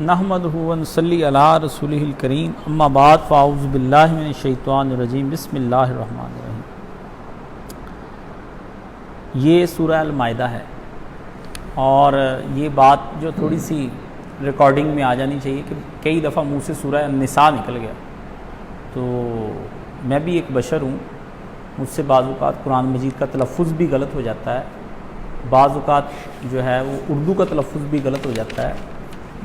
نحمدہ و نصلی علی رسولہ الکریم اما بعد فاعوذ باللہ من الشیطان الرجیم بسم اللہ الرحمن الرحیم۔ یہ سورہ المائدہ ہے اور یہ بات جو تھوڑی سی ریکارڈنگ میں آ جانی چاہیے کہ کئی دفعہ منہ سے سورہ النساء نکل گیا، تو میں بھی ایک بشر ہوں، مجھ سے بعض اوقات قرآن مجید کا تلفظ بھی غلط ہو جاتا ہے، بعض اوقات جو ہے وہ اردو کا تلفظ بھی غلط ہو جاتا ہے،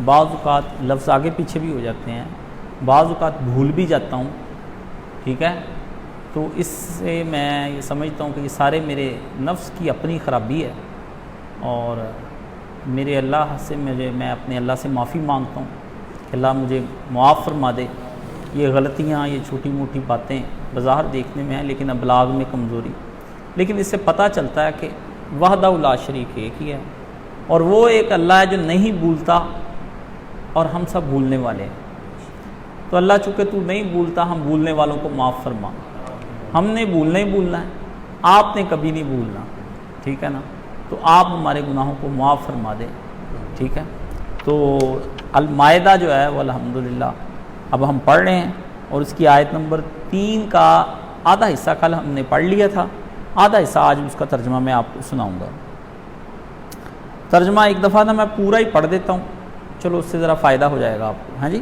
بعض اوقات لفظ آگے پیچھے بھی ہو جاتے ہیں، بعض اوقات بھول بھی جاتا ہوں، ٹھیک ہے۔ تو اس سے میں یہ سمجھتا ہوں کہ یہ سارے میرے نفس کی اپنی خرابی ہے، اور میرے اللہ سے میں اپنے اللہ سے معافی مانگتا ہوں کہ اللہ مجھے معاف فرما دے۔ یہ غلطیاں، یہ چھوٹی موٹی باتیں بظاہر دیکھنے میں ہیں لیکن ابلاغ میں کمزوری، لیکن اس سے پتہ چلتا ہے کہ وحدہ لا شریک ایک ہی ہے، اور وہ ایک اللہ ہے جو نہیں بھولتا اور ہم سب بھولنے والے ہیں۔ تو اللہ چونکہ تو نہیں بھولتا، ہم بھولنے والوں کو معاف فرما۔ ہم نے بھولنا ہی بھولنا ہے، آپ نے کبھی نہیں بھولنا، ٹھیک ہے نا۔ تو آپ ہمارے گناہوں کو معاف فرما دیں، ٹھیک ہے۔ تو المائدہ جو ہے وہ الحمدللہ اب ہم پڑھ رہے ہیں، اور اس کی آیت نمبر 3 کا آدھا حصہ کل ہم نے پڑھ لیا تھا، آدھا حصہ آج اس کا ترجمہ میں آپ کو سناؤں گا۔ ترجمہ ایک دفعہ نا میں پورا ہی پڑھ دیتا ہوں، چلو اس سے ذرا فائدہ ہو جائے گا آپ کو، ہاں جی۔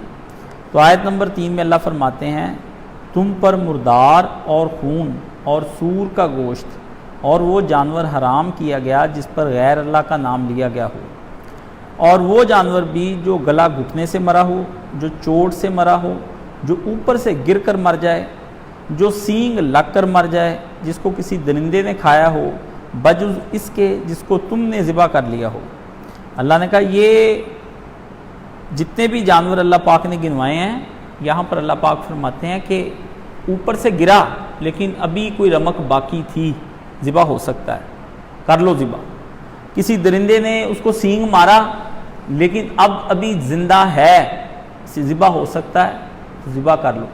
تو آیت نمبر 3 میں اللہ فرماتے ہیں، تم پر مردار اور خون اور سور کا گوشت اور وہ جانور حرام کیا گیا جس پر غیر اللہ کا نام لیا گیا ہو، اور وہ جانور بھی جو گلا گھٹنے سے مرا ہو، جو چوٹ سے مرا ہو، جو اوپر سے گر کر مر جائے، جو سینگ لگ کر مر جائے، جس کو کسی درندے نے کھایا ہو بجز اس کے جس کو تم نے ذبح کر لیا ہو۔ اللہ نے کہا یہ جتنے بھی جانور اللہ پاک نے گنوائے ہیں، یہاں پر اللہ پاک فرماتے ہیں کہ اوپر سے گرا لیکن ابھی کوئی رمق باقی تھی، ذبح ہو سکتا ہے، کر لو ذبح۔ کسی درندے نے اس کو سینگ مارا لیکن اب ابھی زندہ ہے، ذبح ہو سکتا ہے، ذبح کر لو۔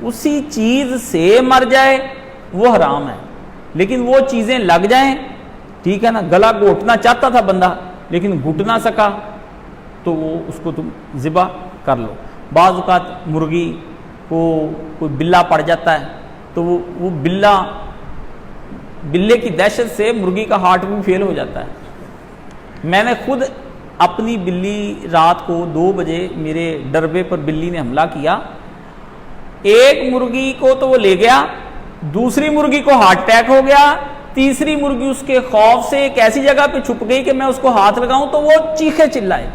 اسی چیز سے مر جائے وہ حرام ہے، لیکن وہ چیزیں لگ جائیں، ٹھیک ہے نا، گلا گھوٹنا چاہتا تھا بندہ لیکن گھٹ نہ سکا تو وہ اس کو تم ذبح کر لو۔ بعض اوقات مرغی کو کوئی بلہ پڑ جاتا ہے تو وہ بلے کی دہشت سے مرغی کا ہارٹ بھی فیل ہو جاتا ہے۔ میں نے خود اپنی بلی رات کو 2 بجے میرے ڈربے پر بلی نے حملہ کیا، ایک مرغی کو تو وہ لے گیا، دوسری مرغی کو ہارٹ اٹیک ہو گیا، تیسری مرغی اس کے خوف سے ایک ایسی جگہ پہ چھپ گئی کہ میں اس کو ہاتھ لگاؤں تو وہ چیخے چلائے،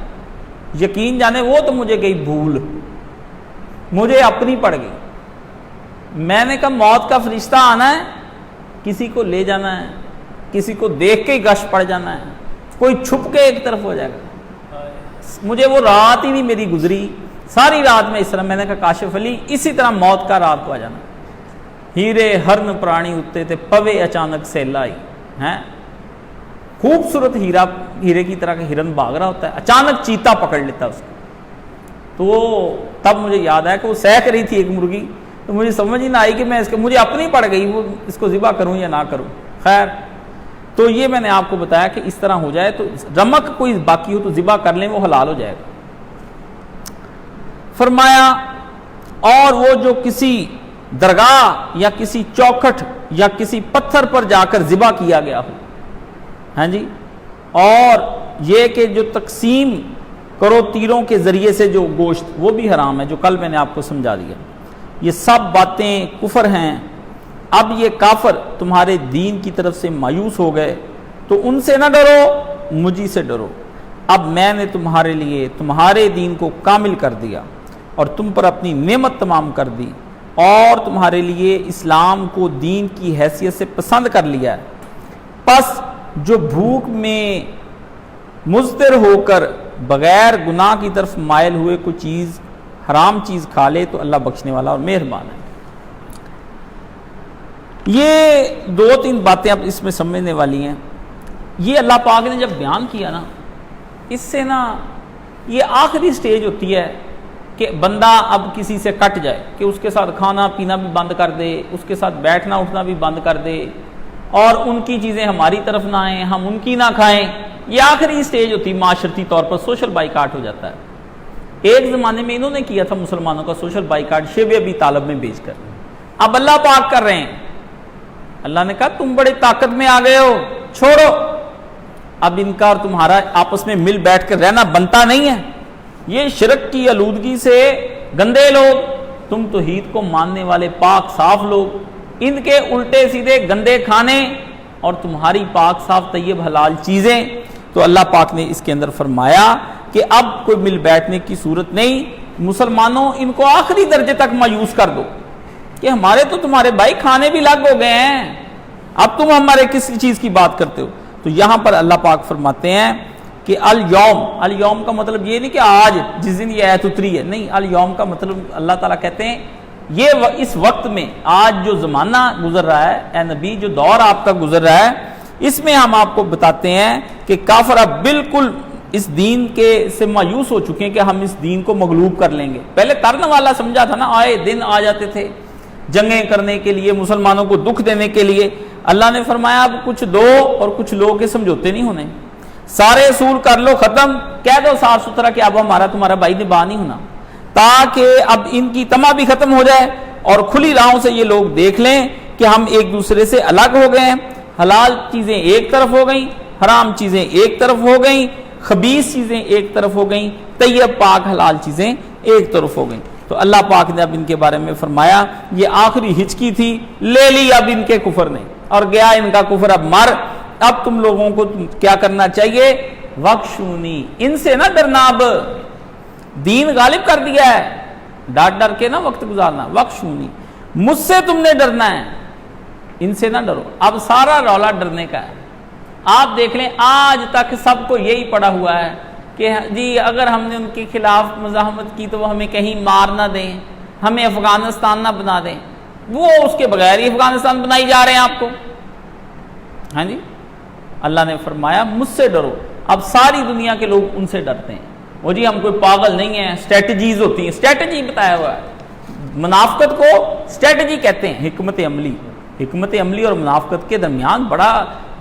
یقین جانے وہ تو مجھے گئی بھول، مجھے اپنی پڑ گئی۔ میں نے کہا موت کا فرشتہ آنا ہے، کسی کو لے جانا ہے، کسی کو دیکھ کے گش پڑ جانا ہے، کوئی چھپ کے ایک طرف ہو جائے گا۔ مجھے وہ رات ہی نہیں میری گزری، ساری رات میں اس طرح، میں نے کہا کاشف علی اسی طرح موت کا رات کو آ جانا۔ ہیرے ہرن پرانی اتے تھے پوے اچانک سیلا آئی، ہیں خوبصورت ہیرے کی طرح کا ہرن بھاگ رہا ہوتا ہے، اچانک چیتا پکڑ لیتا ہے اس کو۔ تو تب مجھے یاد آیا کہ وہ سہک رہی تھی ایک مرغی، تو مجھے سمجھ ہی نہ آئی کہ میں اس کے مجھے اپنی پڑ گئی، وہ اس کو ذبح کروں یا نہ کروں۔ خیر، تو یہ میں نے آپ کو بتایا کہ اس طرح ہو جائے تو رمق کوئی باقی ہو تو ذبح کر لیں، وہ حلال ہو جائے گا۔ فرمایا اور وہ جو کسی درگاہ یا کسی چوکھٹ یا کسی پتھر پر جا کر ذبح کیا گیا ہو، ہاں جی، اور یہ کہ جو تقسیم کرو تیروں کے ذریعے سے جو گوشت، وہ بھی حرام ہے، جو کل میں نے آپ کو سمجھا دیا۔ یہ سب باتیں کفر ہیں۔ اب یہ کافر تمہارے دین کی طرف سے مایوس ہو گئے تو ان سے نہ ڈرو، مجھی سے ڈرو۔ اب میں نے تمہارے لیے تمہارے دین کو کامل کر دیا اور تم پر اپنی نعمت تمام کر دی، اور تمہارے لیے اسلام کو دین کی حیثیت سے پسند کر لیا ہے۔ پس جو بھوک میں مضطر ہو کر بغیر گناہ کی طرف مائل ہوئے کوئی چیز حرام چیز کھا لے تو اللہ بخشنے والا اور مہربان ہے۔ یہ 2-3 باتیں اب اس میں سمجھنے والی ہیں۔ یہ اللہ پاک نے جب بیان کیا نا، اس سے نا یہ آخری سٹیج ہوتی ہے کہ بندہ اب کسی سے کٹ جائے، کہ اس کے ساتھ کھانا پینا بھی بند کر دے، اس کے ساتھ بیٹھنا اٹھنا بھی بند کر دے، اور ان کی چیزیں ہماری طرف نہ آئیں، ہم ان کی نہ کھائیں۔ یہ آخری سٹیج ہوتی ہے، معاشرتی طور پر سوشل بائیکاٹ ہو جاتا ہے۔ ایک زمانے میں انہوں نے کیا تھا مسلمانوں کا سوشل بائیکاٹ شیب ابی طالب میں بیچ کر، اب اللہ پاک کر رہے ہیں۔ اللہ نے کہا تم بڑے طاقت میں آ گئے ہو، چھوڑو، اب ان کا اور تمہارا آپس میں مل بیٹھ کر رہنا بنتا نہیں ہے۔ یہ شرک کی آلودگی سے گندے لوگ، تم توحید کو ماننے والے پاک صاف لوگ، ان کے الٹے سیدھے گندے کھانے اور تمہاری پاک صاف طیب حلال چیزیں۔ تو اللہ پاک نے اس کے اندر فرمایا کہ اب کوئی مل بیٹھنے کی صورت نہیں، مسلمانوں ان کو آخری درجے تک مایوس کر دو کہ ہمارے تو تمہارے بھائی کھانے بھی لگ ہو گئے ہیں، اب تم ہمارے کس چیز کی بات کرتے ہو۔ تو یہاں پر اللہ پاک فرماتے ہیں کہ الیوم کا مطلب یہ نہیں کہ آج جس دن یہ آیت اتری ہے، نہیں، الیوم کا مطلب اللہ تعالیٰ کہتے ہیں یہ اس وقت میں، آج جو زمانہ گزر رہا ہے اے نبی، جو دور آپ کا گزر رہا ہے، اس میں ہم آپ کو بتاتے ہیں کہ کافر اب بالکل اس دین کے سے مایوس ہو چکے ہیں کہ ہم اس دین کو مغلوب کر لیں گے۔ پہلے ترنے والا سمجھا تھا نا، آئے دن آ جاتے تھے جنگیں کرنے کے لیے، مسلمانوں کو دکھ دینے کے لیے۔ اللہ نے فرمایا اب کچھ دو اور کچھ لوگ کے سمجھوتے نہیں ہونے، سارے اصول کر لو ختم، کہہ دو صاف ستھرا کہ اب ہمارا تمہارا بھائی نبا نہیں ہونا، تاکہ اب ان کی تما بھی ختم ہو جائے اور کھلی راہوں سے یہ لوگ دیکھ لیں کہ ہم ایک دوسرے سے الگ ہو گئے ہیں، حلال چیزیں ایک طرف ہو گئیں، حرام چیزیں ایک طرف ہو گئیں، خبیث چیزیں ایک طرف ہو گئیں، طیب پاک حلال چیزیں ایک طرف ہو گئیں۔ تو اللہ پاک نے اب ان کے بارے میں فرمایا یہ آخری ہچکی تھی، لے لی اب ان کے کفر نے، اور گیا ان کا کفر اب مر۔ اب تم لوگوں کو کیا کرنا چاہیے؟ وخشونی، ان سے نہ ڈرنا، اب دین غالب کر دیا ہے، ڈر کے نہ وقت گزارنا، وخشونی، مجھ سے تم نے ڈرنا ہے، ان سے نہ ڈرو۔ اب سارا رولا ڈرنے کا ہے۔ آپ دیکھ لیں آج تک سب کو یہی پڑا ہوا ہے کہ جی اگر ہم نے ان کے خلاف مزاحمت کی تو وہ ہمیں کہیں مار نہ دیں، ہمیں افغانستان نہ بنا دیں۔ وہ اس کے بغیر ہی افغانستان بنائی جا رہے ہیں آپ کو۔ ہاں جی، اللہ نے فرمایا مجھ سے ڈرو۔ اب ساری دنیا کے لوگ ان سے ڈرتے ہیں، وہ جی ہم کوئی پاگل نہیں ہیں، اسٹریٹجیز ہوتی ہیں، اسٹریٹجی بتایا ہوا ہے۔ منافقت کو اسٹریٹجی کہتے ہیں، حکمت عملی۔ حکمت عملی اور منافقت کے درمیان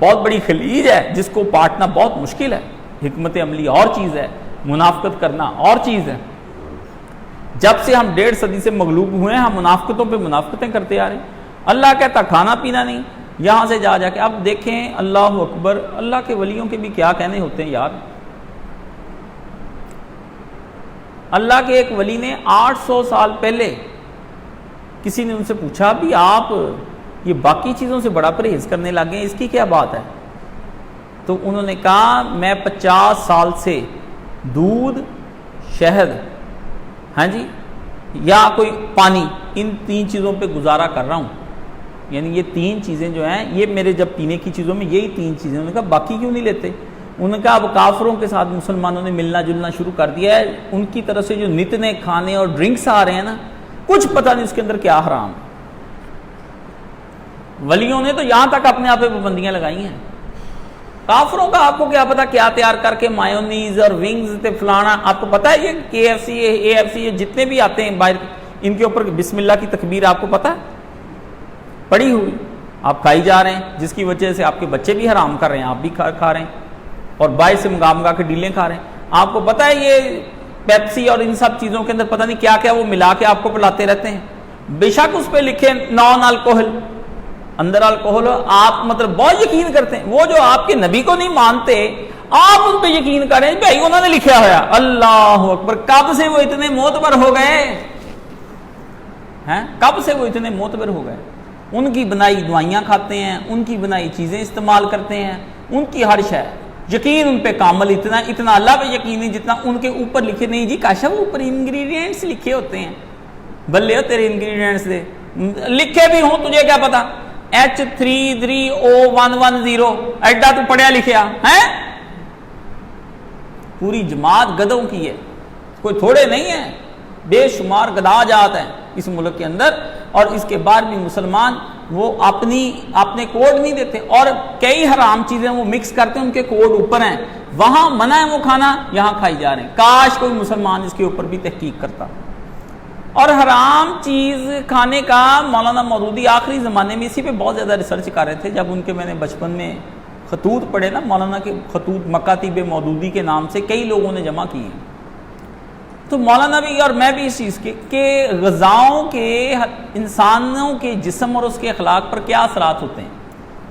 بہت بڑی خلیج ہے جس کو پاٹنا بہت مشکل ہے۔ حکمت عملی اور چیز ہے، منافقت کرنا اور چیز ہے۔ جب سے ہم 1.5 صدی سے مغلوب ہوئے ہیں، ہم منافقتوں پہ منافقتیں کرتے آ رہے ہیں۔ اللہ کہتا کھانا پینا نہیں، یہاں سے جا کے اب دیکھیں اللہ اکبر، اللہ کے ولیوں کے بھی کیا کہنے ہوتے ہیں یار۔ اللہ کے ایک ولی نے 800 سال پہلے کسی نے ان سے پوچھا بھی آپ یہ باقی چیزوں سے بڑا پرہیز کرنے لگے ہیں، اس کی کیا بات ہے؟ تو انہوں نے کہا میں 50 سال سے دودھ، شہد، ہاں جی، یا کوئی پانی، ان 3 چیزوں پہ گزارا کر رہا ہوں، یعنی یہ 3 چیزیں جو ہیں یہ میرے جب پینے کی چیزوں میں یہی 3 چیزیں۔ انہوں نے کہا باقی کیوں نہیں لیتے؟ انہوں نے کہا اب کافروں کے ساتھ مسلمانوں نے ملنا جلنا شروع کر دیا ہے، ان کی طرف سے جو نت نئے کھانے اور ڈرنکس آ رہے ہیں نا، کچھ پتہ نہیں اس کے اندر کیا حرام ہے۔ ولیوں نے تو یہاں تک اپنے آپ پہ پابندیاں لگائی ہیں، کافروں کا آپ کو کیا پتا کیا تیار کر کے مایونیز اور ونگز تے فلانا۔ آپ کو پتا ہے یہ KFC AFC یہ جتنے بھی آتے ہیں باہر، ان کے اوپر بسم اللہ کی تکبیر آپ کو پتا ہے پڑی ہوئی، آپ کھائی جا رہے ہیں، جس کی وجہ سے آپ کے بچے بھی حرام کر رہے ہیں، آپ بھی کھا رہے ہیں، اور باہر سے منگا کے ڈیلیں کھا رہے ہیں۔ آپ کو پتا ہے یہ پیپسی اور ان سب چیزوں کے اندر پتہ نہیں کیا کیا وہ ملا کے آپ کو پلاتے رہتے ہیں۔ بے شک اس پہ لکھے نان الکوہل، اندر الکوہل، آپ مطلب بہت یقین کرتے ہیں۔ وہ جو آپ کے نبی کو نہیں مانتے آپ ان پہ یقین کریں بھائی انہوں نے لکھا ہوا۔ اللہ اکبر، کب سے وہ اتنے معتبر ہو گئے ہیں؟ کب سے وہ اتنے معتبر ہو گئے؟ ان کی بنائی دوائیاں کھاتے ہیں، ان کی بنائی چیزیں استعمال کرتے ہیں، ان کی ہر شے یقین ان پہ کامل، اتنا اللہ پہ یقین نہیں جتنا ان کے اوپر لکھے نہیں جی کاشف اوپر انگریڈینٹس لکھے ہوتے ہیں۔ بلے ہو تیرے انگریڈینٹس دے، لکھے بھی ہوں تجھے کیا پتا، H33O110 ایڈا تو پڑھیا لکھیا ہے؟ پوری جماعت گدھوں کی ہے، کوئی تھوڑے نہیں ہے، بے شمار گدھا جات ہیں اس ملک کے اندر، اور اس کے بعد بھی مسلمان وہ اپنے کوڈ نہیں دیتے، اور کئی حرام چیزیں وہ مکس کرتے ہیں، ان کے کوڈ اوپر ہیں، وہاں منع ہے وہ کھانا، یہاں کھائی جا رہے ہیں۔ کاش کوئی مسلمان اس کے اوپر بھی تحقیق کرتا۔ اور حرام چیز کھانے کا مولانا مودودی آخری زمانے میں اسی پہ بہت زیادہ ریسرچ کر رہے تھے۔ جب ان کے میں نے بچپن میں خطوط پڑھے نا، مولانا کے خطوط مکاتیب مودودی کے نام سے کئی لوگوں نے جمع کیے، تو مولانا بھی اور میں بھی اس چیز کے کہ غذاؤں کے انسانوں کے جسم اور اس کے اخلاق پر کیا اثرات ہوتے ہیں.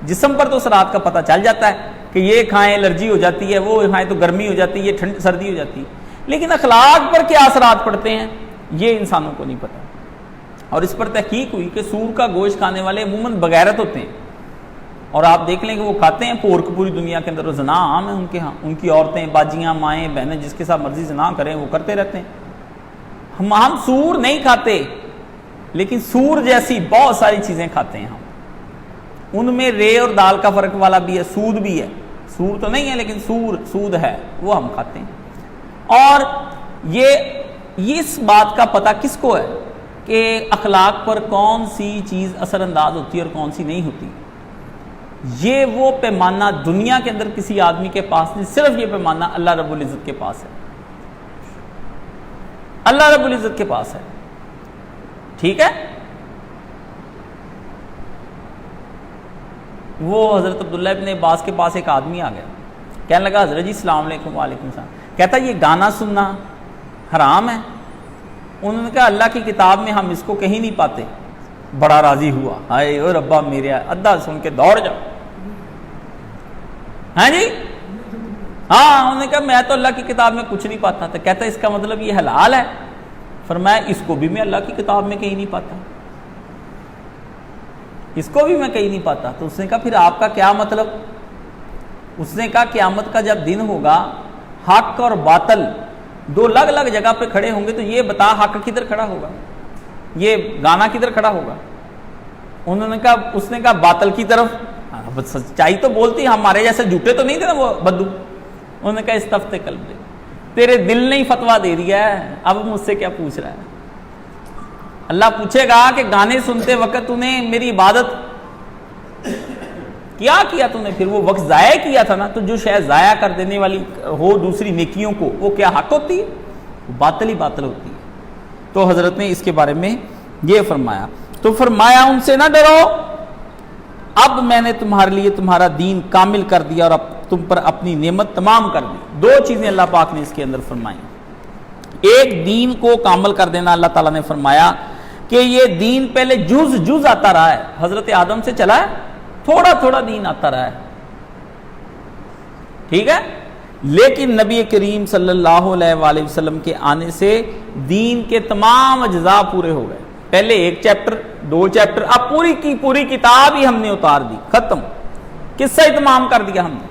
جسم پر تو اثرات کا پتہ چل جاتا ہے کہ یہ کھائیں الرجی ہو جاتی ہے, وہ کھائیں تو گرمی ہو جاتی ہے, یہ ٹھنڈ سردی ہو جاتی ہے, لیکن اخلاق پر کیا اثرات پڑتے ہیں یہ انسانوں کو نہیں پتہ. اور اس پر تحقیق ہوئی کہ سور کا گوشت کھانے والے عموماً بغیرت ہوتے ہیں, اور آپ دیکھ لیں کہ وہ کھاتے ہیں پورک پوری دنیا کے اندر, وہ زنا عام ہے ان کے ہاں, ان کی عورتیں, باجیاں, مائیں, بہنیں جس کے ساتھ مرضی زنا کریں وہ کرتے رہتے ہیں. ہم سور نہیں کھاتے, لیکن سور جیسی بہت ساری چیزیں کھاتے ہیں ہم. ان میں رے اور دال کا فرق والا بھی ہے, سود بھی ہے, سور تو نہیں ہے لیکن سود ہے, وہ ہم کھاتے ہیں. اور یہ اس بات کا پتہ کس کو ہے کہ اخلاق پر کون سی چیز اثر انداز ہوتی ہے اور کون سی نہیں ہوتی. یہ وہ پیمانہ دنیا کے اندر کسی آدمی کے پاس نہیں, صرف یہ پیمانہ اللہ رب العزت کے پاس ہے, اللہ رب العزت کے پاس ہے. ٹھیک ہے. وہ حضرت عبداللہ ابن عباس کے پاس ایک آدمی آ گیا, کہنے لگا حضرت جی السلام علیکم. وعلیکم السلام. کہتا یہ گانا سننا حرام ہے؟ انہوں نے کہا اللہ کی کتاب میں ہم اس کو کہیں نہیں پاتے. بڑا راضی ہوا, ہائے او ربا میرے, ادھا سن کے دوڑ جاؤ. ہاں جی, ہاں. انہوں نے کہا میں تو اللہ کی کتاب میں کچھ نہیں پاتا. تو کہتا اس کا مطلب یہ حلال ہے؟ فرمایا اس کو بھی میں اللہ کی کتاب میں کہیں نہیں پاتا, اس کو بھی میں کہیں نہیں پاتا. تو اس نے کہا پھر آپ کا کیا مطلب؟ اس نے کہا قیامت کا جب دن ہوگا, حق اور باطل دو الگ الگ جگہ پہ کھڑے ہوں گے, تو یہ بتا حق کدھر کھڑا ہوگا, یہ گانا کدھر کھڑا ہوگا؟ انہوں نے کہا, اس نے کہا باطل کی طرف. سچائی تو بولتی, ہمارے جیسے جھوٹے تو نہیں تھے نا وہ بدو. انہوں نے کہا استفت قلب دے, تیرے دل نے ہی فتوا دے دیا ہے, اب مجھ سے کیا پوچھ رہا ہے؟ اللہ پوچھے گا کہ گانے سنتے وقت تو نے میری عبادت کیا کیا تو نے, پھر وہ وقت ضائع کیا تھا نا. تو جو شے ضائع کر دینے والی ہو دوسری نیکیوں کو, وہ کیا حق ہوتی ہے؟ باطل ہی باطل ہوتی ہے. تو حضرت نے اس کے بارے میں یہ فرمایا. تو فرمایا ان سے نہ ڈرو, اب میں نے تمہارے لیے تمہارا دین کامل کر دیا اور اب تم پر اپنی نعمت تمام کر دی. دو چیزیں اللہ پاک نے اس کے اندر فرمائی. ایک دین کو کامل کر دینا, اللہ تعالیٰ نے فرمایا کہ یہ دین پہلے جز آتا رہا ہے, حضرت آدم سے چلا ہے, تھوڑا تھوڑا دین آتا رہا ہے. ٹھیک ہے. لیکن نبی کریم صلی اللہ علیہ وآلہ وسلم کے آنے سے دین کے تمام اجزاء پورے ہو گئے. پہلے ایک چیپٹر, دو چیپٹر, اب پوری کی پوری کتاب ہی ہم نے اتار دی, ختم, قصہ اتمام کر دیا ہم نے,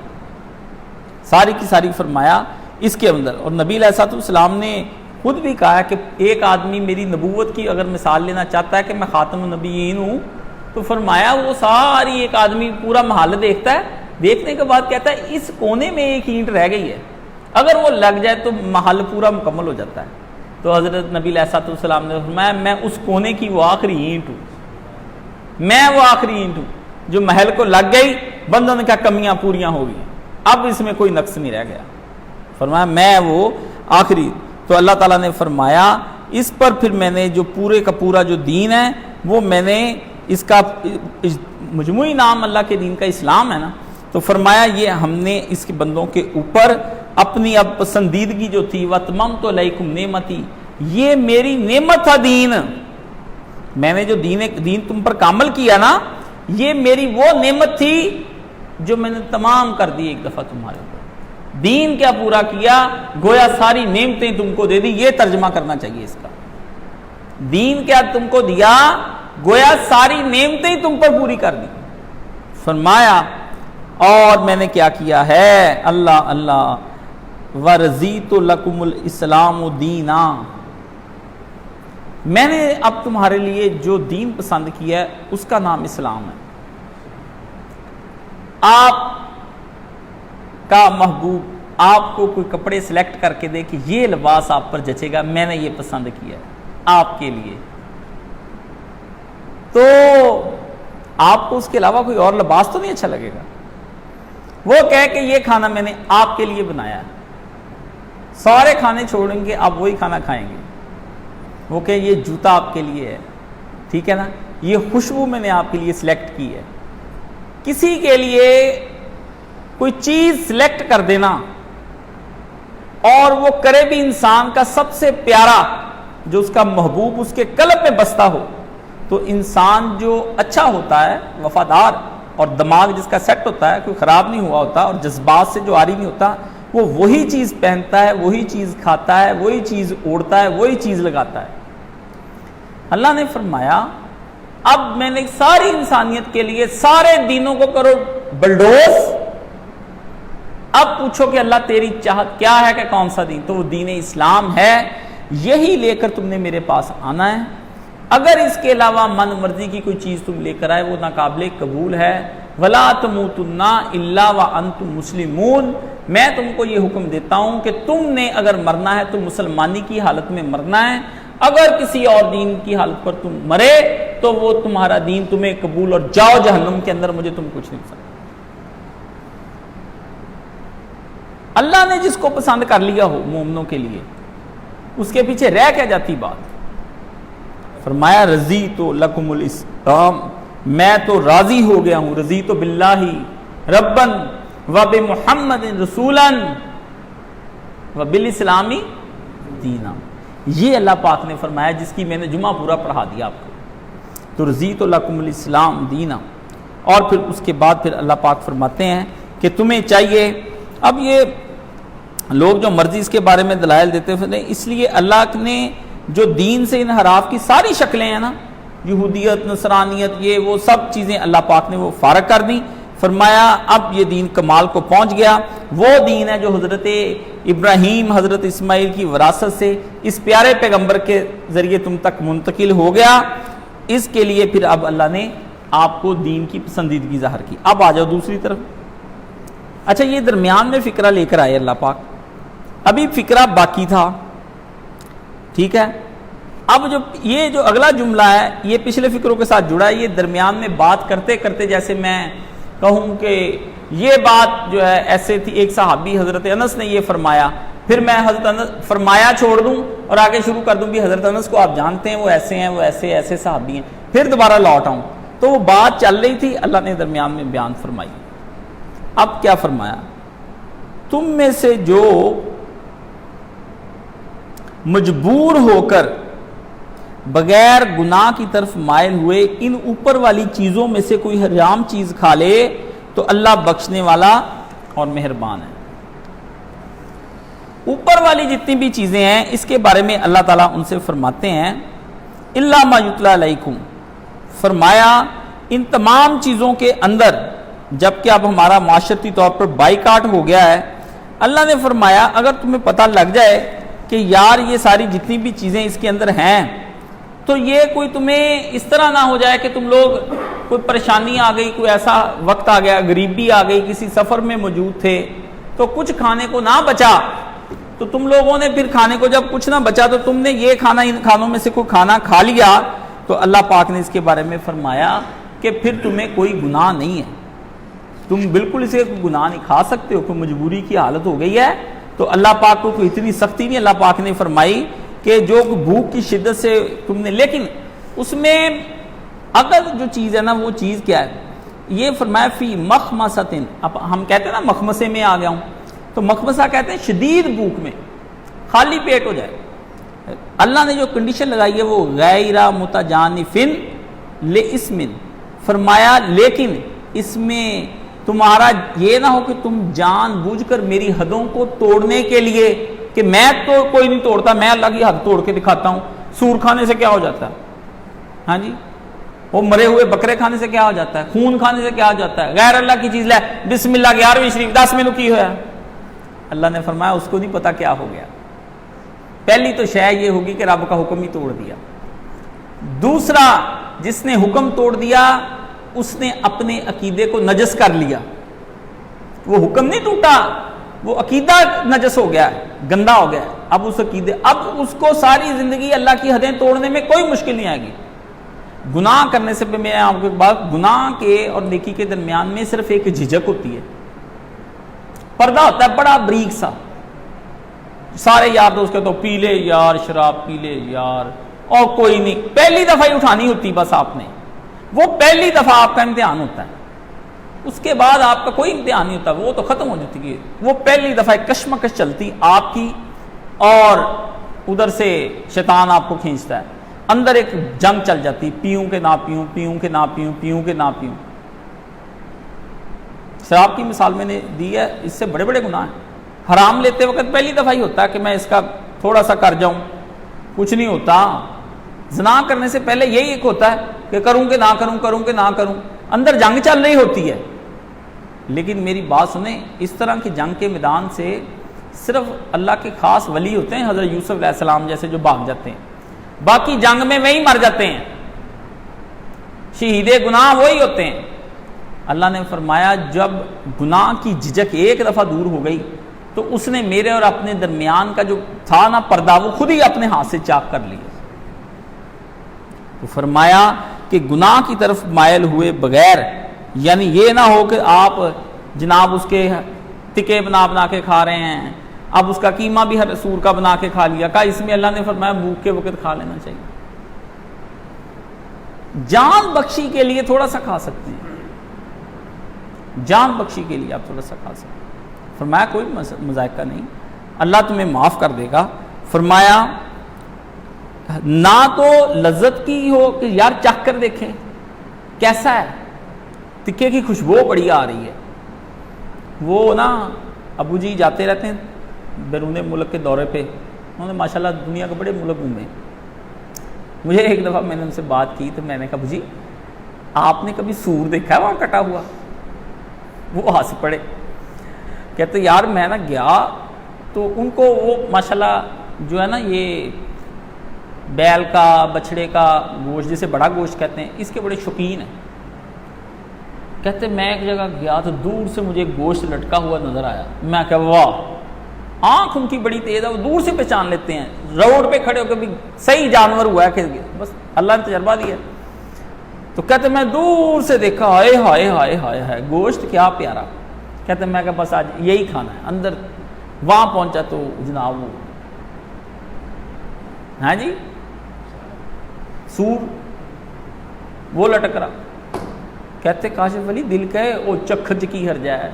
ساری کی ساری فرمایا اس کے اندر. اور نبی علیہ السلام نے خود بھی کہا کہ ایک آدمی میری نبوت کی اگر مثال لینا چاہتا ہے کہ میں خاتم النبیین ہوں, تو فرمایا وہ ساری ایک آدمی پورا محل دیکھتا ہے, دیکھنے کے بعد کہتا ہے اس کونے میں ایک اینٹ رہ گئی ہے, اگر وہ لگ جائے تو محل پورا مکمل ہو جاتا ہے. تو حضرت نبی علیہ السلام نے فرمایا میں اس کونے کی وہ آخری اینٹ ہوں, میں وہ آخری اینٹ ہوں جو محل کو لگ گئی, بندوں نے کہا کمیاں پوریاں ہو گئی, اب اس میں کوئی نقص نہیں رہ گیا. فرمایا میں وہ آخری. تو اللہ تعالیٰ نے فرمایا اس پر پھر میں نے جو پورے کا پورا جو دین ہے وہ میں نے, اس کا مجموعی نام اللہ کے دین کا اسلام ہے نا, تو فرمایا یہ ہم نے اس کے بندوں کے اوپر اپنی اب پسندیدگی جو تھی, وَأَتْمَمْتُ عَلَيْكُمْ نِعْمَتِي, یہ میری نعمت تھا دین, میں نے جو دین تم پر کامل کیا نا, یہ میری وہ نعمت تھی جو میں نے تمام کر دی ایک دفعہ تمہارے اوپر. دین کیا پورا کیا, گویا ساری نعمتیں تم کو دے دی, یہ ترجمہ کرنا چاہیے اس کا. دین کیا تم کو دیا, گویا ساری نعمتیں تم پر پوری کر دی. فرمایا اور میں نے کیا کیا ہے, اللہ اللہ, وَرَضِيتُ لَكُمُ الْإِسْلَامُ دِينًا, میں نے اب تمہارے لیے جو دین پسند کیا ہے اس کا نام اسلام ہے. آپ کا محبوب آپ کو کوئی کپڑے سلیکٹ کر کے دے کہ یہ لباس آپ پر جچے گا, میں نے یہ پسند کیا ہے آپ کے لیے, تو آپ کو اس کے علاوہ کوئی اور لباس تو نہیں اچھا لگے گا. وہ کہے کہ یہ کھانا میں نے آپ کے لیے بنایا ہے, سارے کھانے چھوڑیں گے آپ وہی کھانا کھائیں گے. وہ کہ یہ جوتا آپ کے لیے ہے, ٹھیک ہے نا, یہ خوشبو میں نے آپ کے لیے سلیکٹ کی ہے. کسی کے لیے کوئی چیز سلیکٹ کر دینا اور وہ کرے بھی انسان کا سب سے پیارا جو اس کا محبوب اس کے قلب میں بستا ہو، تو انسان جو اچھا ہوتا ہے، وفادار، اور دماغ جس کا سیٹ ہوتا ہے، کوئی خراب نہیں ہوا ہوتا، اور جذبات سے جو عاری نہیں ہوتا، وہ وہی چیز پہنتا ہے، وہی چیز کھاتا ہے، وہی چیز اوڑھتا ہے، وہی چیز لگاتا ہے۔ اللہ نے فرمایا اب میں نے ساری انسانیت کے لیے سارے دینوں کو کرو بلڈوز، اب پوچھو کہ اللہ تیری چاہت کیا ہے، کہ کون سا دین؟ تو وہ دین اسلام ہے، یہی لے کر تم نے میرے پاس آنا ہے۔ اگر اس کے علاوہ من مرضی کی کوئی چیز تم لے کر آئے وہ ناقابل قبول ہے۔ وَلَا تَمُوتُنَّ إِلَّا وَأَنْتُمْ مُسْلِمُونَ، میں تم کو یہ حکم دیتا ہوں کہ تم نے اگر مرنا ہے تو مسلمانی کی حالت میں مرنا ہے، اگر کسی اور دین کی حالت پر تم مرے تو وہ تمہارا دین تمہیں قبول، اور جاؤ جہنم کے اندر، مجھے تم کچھ نہیں پسند۔ اللہ نے جس کو پسند کر لیا ہو مومنوں کے لیے، اس کے پیچھے رہ کیا جاتی بات؟ فرمایا رضیت لکم الاسلام، میں تو راضی ہو گیا ہوں، رضیت باللہ ربا وبمحمد رسولا وبالاسلام دینا۔ یہ اللہ پاک نے فرمایا، جس کی میں نے جمعہ پورا پڑھا دیا آپ کو۔ تو رضیت لکم الاسلام دینا، اور پھر اس کے بعد پھر اللہ پاک فرماتے ہیں کہ تمہیں چاہیے، اب یہ لوگ جو مرضی اس کے بارے میں دلائل دیتے ہیں، اس لیے اللہ نے جو دین سے انحراف کی ساری شکلیں ہیں نا، یہودیت، نصرانیت، یہ وہ سب چیزیں اللہ پاک نے وہ فارغ کر دیں۔ فرمایا اب یہ دین کمال کو پہنچ گیا، وہ دین ہے جو حضرت ابراہیم، حضرت اسماعیل کی وراثت سے اس پیارے پیغمبر کے ذریعے تم تک منتقل ہو گیا۔ اس کے لیے پھر اب اللہ نے آپ کو دین کی پسندیدگی ظاہر کی۔ اب آ جاؤ دوسری طرف۔ اچھا، یہ درمیان میں فقرہ لے کر آئے اللہ پاک، ابھی فقرہ باقی تھا، ٹھیک ہے؟ اب یہ جو اگلا جملہ ہے یہ پچھلے فقروں کے ساتھ جڑا ہے۔ یہ درمیان میں بات کرتے کرتے جیسے میں کہوں کہ یہ بات جو ہے ایسے تھی، ایک صحابی حضرت انس نے یہ فرمایا، پھر میں حضرت انس فرمایا چھوڑ دوں اور آگے شروع کر دوں بھی حضرت انس کو آپ جانتے ہیں، وہ ایسے ہیں، وہ ایسے صحابی ہیں، پھر دوبارہ لوٹ آؤں۔ تو وہ بات چل رہی تھی، اللہ نے درمیان میں بیان فرمائی۔ اب کیا فرمایا؟ تم میں سے جو مجبور ہو کر بغیر گناہ کی طرف مائل ہوئے ان اوپر والی چیزوں میں سے کوئی حرام چیز کھا لے تو اللہ بخشنے والا اور مہربان ہے۔ اوپر والی جتنی بھی چیزیں ہیں اس کے بارے میں اللہ تعالیٰ ان سے فرماتے ہیں الا ما یتلی علیکم، فرمایا ان تمام چیزوں کے اندر، جبکہ اب ہمارا معاشرتی طور پر بائیکاٹ ہو گیا ہے، اللہ نے فرمایا اگر تمہیں پتہ لگ جائے کہ یار یہ ساری جتنی بھی چیزیں اس کے اندر ہیں، تو یہ کوئی تمہیں اس طرح نہ ہو جائے کہ تم لوگ کوئی پریشانی آ گئی، کوئی ایسا وقت آ گیا، غریبی آ گئی، کسی سفر میں موجود تھے تو کچھ کھانے کو نہ بچا، تو تم لوگوں نے پھر کھانے کو جب کچھ نہ بچا تو تم نے یہ کھانا ان کھانوں میں سے کوئی کھانا کھا لیا، تو اللہ پاک نے اس کے بارے میں فرمایا کہ پھر تمہیں کوئی گناہ نہیں ہے، تم بالکل اسے گناہ نہیں کھا سکتے ہو، کوئی مجبوری کی حالت ہو گئی ہے تو اللہ پاک کو کوئی اتنی سختی نہیں اللہ پاک نے فرمائی کہ جو بھوک کی شدت سے تم نے، لیکن اس میں اگر جو چیز ہے نا وہ چیز کیا ہے، یہ فرمایا فی مخمصۃ، اب ہم کہتے ہیں نا مخمصے میں آ گیا ہوں، تو مخمصہ کہتے ہیں شدید بھوک میں، خالی پیٹ ہو جائے۔ اللہ نے جو کنڈیشن لگائی ہے وہ غیر متجانف لاسم، فرمایا لیکن اس میں تمہارا یہ نہ ہو کہ تم جان بوجھ کر میری حدوں کو توڑنے کے لیے، کہ میں تو کوئی نہیں توڑتا، میں اللہ کی حد توڑ کے دکھاتا ہوں۔ سور کھانے سے کیا ہو جاتا ہے؟ ہاں جی، وہ مرے ہوئے بکرے کھانے سے کیا ہو جاتا ہے؟ خون کھانے سے کیا ہو جاتا ہے؟ غیر اللہ کی چیز لے، بسم اللہ 11ویں شریف 10 میں کی ہوا، اللہ نے فرمایا اس کو نہیں پتا کیا ہو گیا۔ پہلی تو شے یہ ہوگی کہ رب کا حکم ہی توڑ دیا۔ دوسرا، جس نے حکم توڑ دیا اس نے اپنے عقیدے کو نجس کر لیا، وہ حکم نہیں ٹوٹا، وہ عقیدہ نجس ہو گیا ہے، گندا ہو گیا ہے۔ اب اس عقیدے، اب اس کو ساری زندگی اللہ کی حدیں توڑنے میں کوئی مشکل نہیں آئے گی۔ گناہ کرنے سے میں آپ کو ایک بات، گناہ کے اور نیکی کے درمیان میں صرف ایک جھجک ہوتی ہے، پردہ ہوتا ہے بڑا بریک سا، سارے یار دوست کہتے ہو پی لے یار، شراب پی لے یار، اور کوئی نہیں، پہلی دفعہ ہی اٹھانی ہوتی بس آپ نے، وہ پہلی دفعہ آپ کا امتحان ہوتا ہے، اس کے بعد آپ کا کوئی امتحان نہیں ہوتا، وہ تو ختم ہو جاتی ہے، وہ پہلی دفعہ کشمکش چلتی آپ کی اور ادھر سے شیطان آپ کو کھینچتا ہے، اندر ایک جنگ چل جاتی، پیوں کہ نہ پیوں، پیوں کہ نہ پیوں، پیوں کہ نہ پیوں۔ شراب کی مثال میں نے دی ہے، اس سے بڑے بڑے گناہ ہیں۔ حرام لیتے وقت پہلی دفعہ ہی ہوتا ہے کہ میں اس کا تھوڑا سا کر جاؤں، کچھ نہیں ہوتا۔ زنا کرنے سے پہلے یہی ایک ہوتا ہے کہ کروں کہ نہ کروں، کروں کہ نہ کروں، اندر جنگ چل رہی ہوتی ہے۔ لیکن میری بات سنیں، اس طرح کی جنگ کے میدان سے صرف اللہ کے خاص ولی ہوتے ہیں، حضرت یوسف علیہ السلام جیسے جو بھاگ جاتے ہیں، باقی جنگ میں وہی مر جاتے ہیں، شہید گناہ وہی ہوتے ہیں۔ اللہ نے فرمایا جب گناہ کی جھجک ایک دفعہ دور ہو گئی تو اس نے میرے اور اپنے درمیان کا جو تھا نا پردہ، وہ خود ہی اپنے ہاتھ سے چاک کر لیا۔ تو فرمایا کہ گناہ کی طرف مائل ہوئے بغیر، یعنی یہ نہ ہو کہ آپ جناب اس کے ٹکے بنا بنا کے کھا رہے ہیں، اب اس کا قیمہ بھی ہر سور کا بنا کے کھا لیا، کہا اس میں اللہ نے فرمایا بھوک کے وقت کھا لینا چاہیے، جان بخشی کے لیے تھوڑا سا کھا سکتے ہیں، جان بخشی کے لیے آپ تھوڑا سا کھا سکتے ہیں۔ فرمایا کوئی مذائقہ نہیں، اللہ تمہیں معاف کر دے گا۔ فرمایا نہ تو لذت کی ہو کہ یار چکھ کر دیکھیں کیسا ہے، تکے کی خوشبو بڑی آ رہی ہے۔ وہ نا ابو جی جاتے رہتے ہیں بیرون ملک کے دورے پہ، انہوں نے ماشاءاللہ دنیا کے بڑے ملک گھومے۔ مجھے ایک دفعہ میں نے ان سے بات کی تو میں نے کہا ابو جی آپ نے کبھی سور دیکھا ہے وہاں کٹا ہوا؟ وہ ہنس پڑے، کہتے یار میں نا گیا تو ان کو وہ ماشاءاللہ جو ہے نا یہ بیل کا بچھڑے کا گوشت جسے بڑا گوشت کہتے ہیں اس کے بڑے شوقین ہیں۔ کہتے میں ایک جگہ گیا تو دور سے مجھے گوشت لٹکا ہوا نظر آیا، میں کہا واہ، آنکھ ان کی بڑی تیز ہے، وہ دور سے پہچان لیتے ہیں، روڈ پہ کھڑے ہو کے بھی صحیح جانور ہوا ہے کہ بس اللہ نے تجربہ دیا۔ تو کہتے میں دور سے دیکھا، ہائے ہائے ہائے ہائے ہائے گوشت کیا پیارا۔ کہتے میں کہا بس آج یہی کھانا ہے۔ اندر وہاں پہنچا تو جناب وہ ہاں جی سور وہ لٹک رہا۔ کہتے کاشف علی دل کہے او چکھج کی ہر جائے،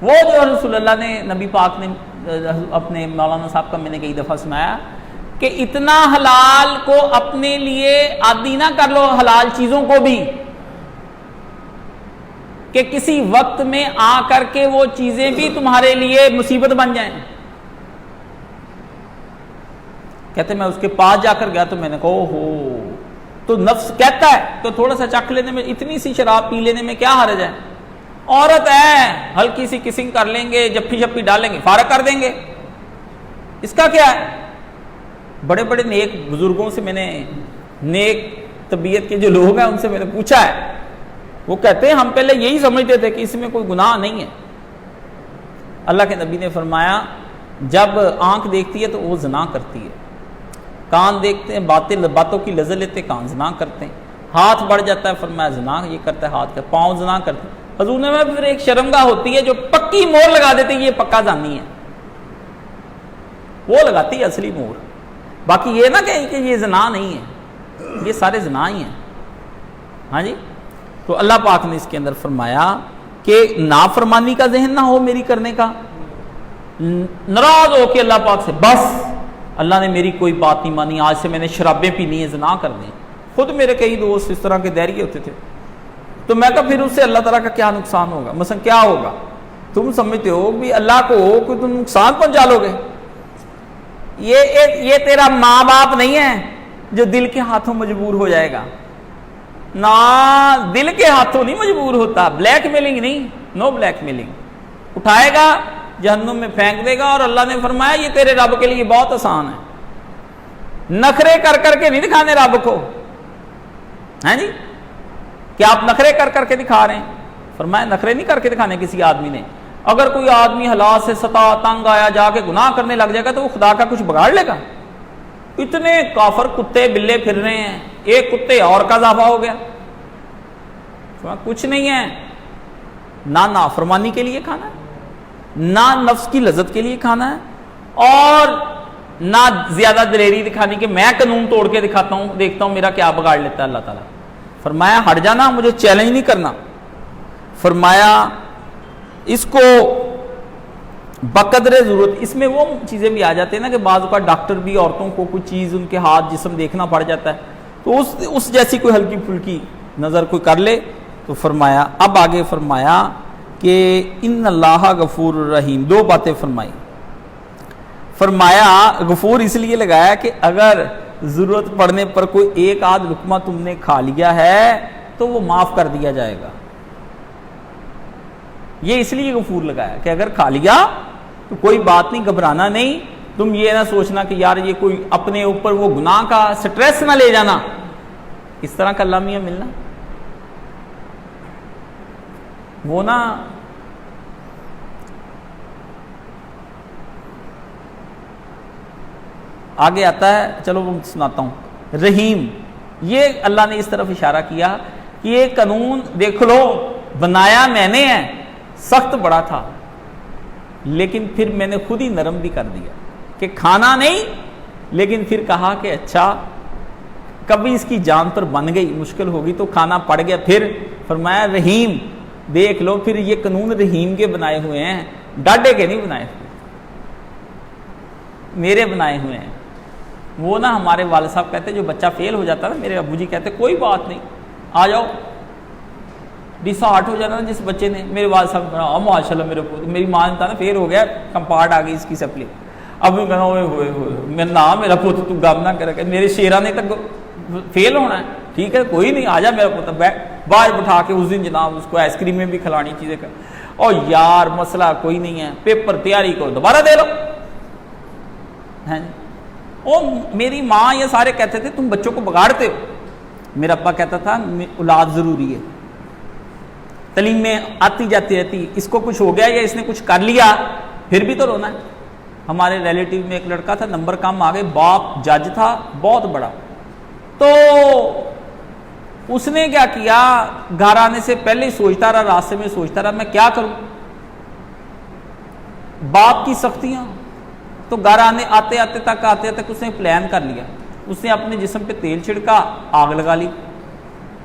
وہ جو رسول اللہ نے نبی پاک نے اپنے مولانا صاحب کا میں نے کئی دفعہ سنایا کہ اتنا حلال کو اپنے لیے عادی نہ کر لو، حلال چیزوں کو بھی، کہ کسی وقت میں آ کر کے وہ چیزیں بھی تمہارے لیے مصیبت بن جائیں۔ کہتے میں اس کے پاس جا کر گیا تو میں نے کہا ہو، تو نفس کہتا ہے تو تھوڑا سا چکھ لینے میں، اتنی سی شراب پی لینے میں کیا حرج ہے، عورت ہے ہلکی سی کسنگ کر لیں گے، جپھی جپھی ڈالیں گے، فارغ کر دیں گے، اس کا کیا ہے۔ بڑے بڑے نیک بزرگوں سے میں نے، نیک طبیعت کے جو لوگ ہیں ان سے میں نے پوچھا ہے، وہ کہتے ہیں ہم پہلے یہی سمجھتے تھے کہ اس میں کوئی گناہ نہیں ہے۔ اللہ کے نبی نے فرمایا جب آنکھ دیکھتی ہے تو وہ زنا کرتی ہے، کان دیکھتے ہیں باتوں کی لذت لیتے کان زنا کرتے ہیں، ہاتھ بڑھ جاتا ہے فرمایا زنا یہ کرتا ہے ہاتھ کا، پاؤں زنا کرتے ہیں۔ حضور نے پھر ایک شرمگاہ ہوتی ہے جو پکی مور لگا دیتی ہے یہ پکا زانی ہے، وہ لگاتی ہے اصلی مور، باقی یہ نہ کہیں کہ یہ زنا نہیں ہے، یہ سارے زنا ہی ہیں۔ ہاں جی، تو اللہ پاک نے اس کے اندر فرمایا کہ نافرمانی کا ذہن نہ ہو میری کرنے کا، ناراض ہو کے اللہ پاک سے بس اللہ نے میری کوئی بات نہیں مانی، آج سے میں نے شرابیں پینی ہے، زنا کرنے۔ خود میرے کئی دوست اس طرح کے دہریے ہوتے تھے، تو میں کہا پھر اس سے اللہ تعالیٰ کا کیا نقصان ہوگا، مثلا کیا ہوگا، تم سمجھتے ہو بھی اللہ کو کوئی تم نقصان پہنچا لو گے، یہ تیرا ماں باپ نہیں ہے جو دل کے ہاتھوں مجبور ہو جائے گا، نہ دل کے ہاتھوں نہیں مجبور ہوتا، بلیک میلنگ نہیں، نو بلیک میلنگ، اٹھائے گا جہنم میں پھینک دے گا۔ اور اللہ نے فرمایا یہ تیرے رب کے لیے بہت آسان ہے، نخرے کر کر کے نہیں دکھانے رب کو، ہیں جی کہ آپ نخرے کر کر کے دکھا رہے ہیں، فرمایا نخرے نہیں کر کے دکھانے کسی آدمی نے۔ اگر کوئی آدمی حالات سے ستا تنگ آیا جا کے گناہ کرنے لگ جائے گا تو وہ خدا کا کچھ بگاڑ لے گا؟ اتنے کافر کتے بلے پھر رہے ہیں، ایک کتے اور کا اضافہ ہو گیا، کچھ نہیں ہے، نہ نافرمانی کے لیے کھانا ہے، نہ نفس کی لذت کے لیے کھانا ہے، اور نہ زیادہ دلیری دکھانی کہ میں قانون توڑ کے دکھاتا ہوں، دیکھتا ہوں میرا کیا بگاڑ لیتا ہے اللہ تعالیٰ۔ فرمایا ہٹ جانا، مجھے چیلنج نہیں کرنا۔ فرمایا اس کو بقدر ضرورت. اس میں وہ چیزیں بھی آ جاتے ہیں نا کہ بعض اوقات ڈاکٹر بھی عورتوں کو کوئی چیز ان کے ہاتھ جسم دیکھنا پڑ جاتا ہے, تو اس جیسی کوئی ہلکی پھلکی نظر کوئی کر لے تو فرمایا. اب آگے فرمایا کہ ان اللہ غفور الرحیم, دو باتیں فرمائی. فرمایا غفور اس لیے لگایا کہ اگر ضرورت پڑنے پر کوئی ایک آدھ لقمہ تم نے کھا لیا ہے تو وہ معاف کر دیا جائے گا. یہ اس لیے غفور لگایا کہ اگر کھا لیا تو کوئی بات نہیں, گھبرانا نہیں. تم یہ نہ سوچنا کہ یار یہ کوئی اپنے اوپر وہ گناہ کا سٹریس نہ لے جانا, اس طرح کا اللہ میاں ملنا وہ نا آگے آتا ہے. چلو وہ سناتا ہوں. رحیم, یہ اللہ نے اس طرف اشارہ کیا کہ یہ قانون دیکھ لو بنایا میں نے ہے, سخت بڑا تھا, لیکن پھر میں نے خود ہی نرم بھی کر دیا کہ کھانا نہیں, لیکن پھر کہا کہ اچھا کبھی اس کی جان پر بن گئی, مشکل ہوگی تو کھانا پڑ گیا. پھر فرمایا رحیم, دیکھ لو پھر یہ قانون رحیم کے بنائے ہوئے ہیں, ڈاڈے کے نہیں بنائے ہوئے, میرے بنائے ہوئے ہیں. وہ نا ہمارے والد صاحب کہتے جو بچہ فیل ہو جاتا نا, میرے ابو جی کہتے کوئی بات نہیں آ جاؤ, ڈسارٹ ہو جانا جس بچے نے. میرے والد صاحب ماشاء اللہ میرے پوت, میری ماں نے کہا نا فیل ہو گیا, کمپارٹ آ گئی اس کی سپلی. اب میں کہنا ہوئے میں نہ میرا پوت تو غم نہ کرے, میرے شیرا نے تک فیل ہونا ہے, ٹھیک ہے کوئی نہیں آ جا میرا پوت. باہر بٹھا کے اس دن جناب اس کو آئس کریم میں بھی کھلانی چیزیں کر, اور یار مسئلہ کوئی نہیں ہے, پیپر تیاری کو دوبارہ دے لو. اور میری ماں یہ سارے کہتے تھے تم بچوں کو بگاڑتے ہو. میرا ابا کہتا تھا اولاد ضروری ہے, تعلیم میں آتی جاتی رہتی, اس کو کچھ ہو گیا یا اس نے کچھ کر لیا پھر بھی تو رونا ہے. ہمارے ریلیٹیو میں ایک لڑکا تھا, نمبر کم آ گئے, باپ جج تھا بہت بڑا, تو اس نے کیا کیا, گھر آنے سے پہلے ہی سوچتا رہا, راستے میں سوچتا رہا میں کیا کروں, باپ کی سختیاں. تو گھر آتے تک اس نے پلان کر لیا. اس نے اپنے جسم پہ تیل چھڑکا, آگ لگا لی.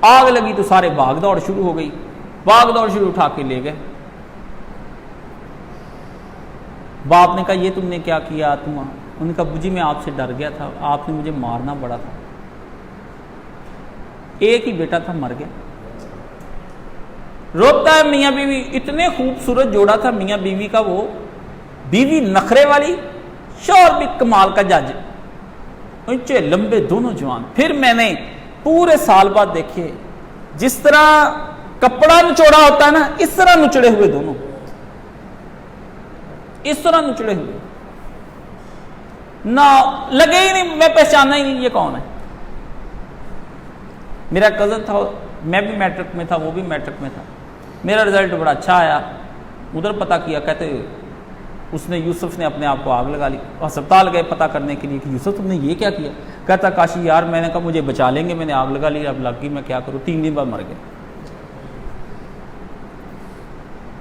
آگ لگی تو سارے بھاگ دوڑ شروع ہو گئی, بھاگ دوڑ شروع اٹھا کے لے گئے. باپ نے کہا یہ تم نے کیا کیا, انہوں نے کہا ابو جی میں آپ سے ڈر گیا تھا, آپ نے مجھے مارنا پڑا تھا. ایک ہی بیٹا تھا, مر گیا. روتا ہے میاں بیوی, اتنے خوبصورت جوڑا تھا میاں بیوی کا, وہ بیوی نخرے والی, شوہر بھی کمال کا جج, اونچے لمبے دونوں جوان. پھر میں نے پورے سال بعد دیکھے جس طرح کپڑا نچوڑا ہوتا ہے نا, اس طرح نچڑے ہوئے دونوں, اس طرح نچڑے ہوئے, نہ لگے ہی نہیں, میں پہچانا ہی نہیں یہ کون ہے. میرا کزن تھا, میں بھی میٹرک میں تھا, وہ بھی میٹرک میں تھا. میرا رزلٹ بڑا اچھا آیا, ادھر پتہ کیا, کہتے اس نے یوسف نے اپنے آپ کو آگ لگا لی. ہسپتال گئے پتہ کرنے کے لیے کہ یوسف تم نے یہ کیا کیا. کہتا کاشی یار میں نے کہا مجھے بچا لیں گے, میں نے آگ لگا لی, اب لگ گئی میں کیا کروں. 3 دن بعد مر گئے.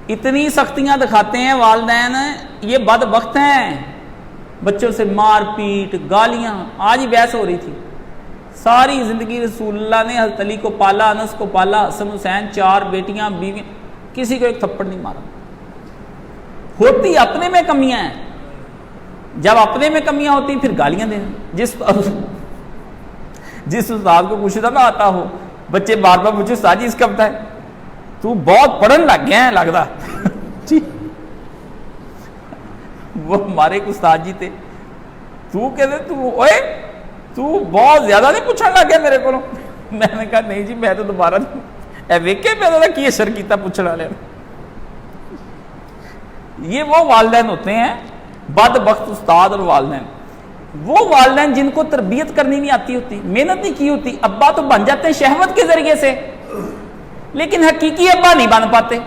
اتنی سختیاں دکھاتے ہیں والدین, یہ بد وقت ہیں, بچوں سے مار پیٹ گالیاں. آج ہی بحث ہو رہی تھی, ساری زندگی رسول اللہ نے حضرت علی کو پالا, انس کو پالا, حسن حسین 4 بیٹیاں بیویاں, کسی کو ایک تھپڑ نہیں مارا. ہوتی اپنے میں کمیاں ہیں, جب اپنے میں کمیاں ہوتی ہیں پھر گالیاں دینا. جس استاد کو کچھ نہ آتا ہو, بچے بار بار مجھے استاد جی اس کا بتائے, تو بہت پڑھن لگ گیا ہے لگتا جی. وہ ہمارے ایک استاد جی تھے, تو کہتے تو بہت زیادہ نہیں پوچھنے لگ گیا میرے کو. میں نے کہا نہیں جی میں تو دوبارہ ویکے پہ کی اشر کیتا پوچھنے والے. یہ وہ والدین ہوتے ہیں بد بخت استاد اور والدین, وہ والدین جن کو تربیت کرنی نہیں آتی ہوتی, محنت نہیں کی ہوتی. ابا تو بن جاتے ہیں شہوت کے ذریعے سے, لیکن حقیقی ابا نہیں بن پاتے.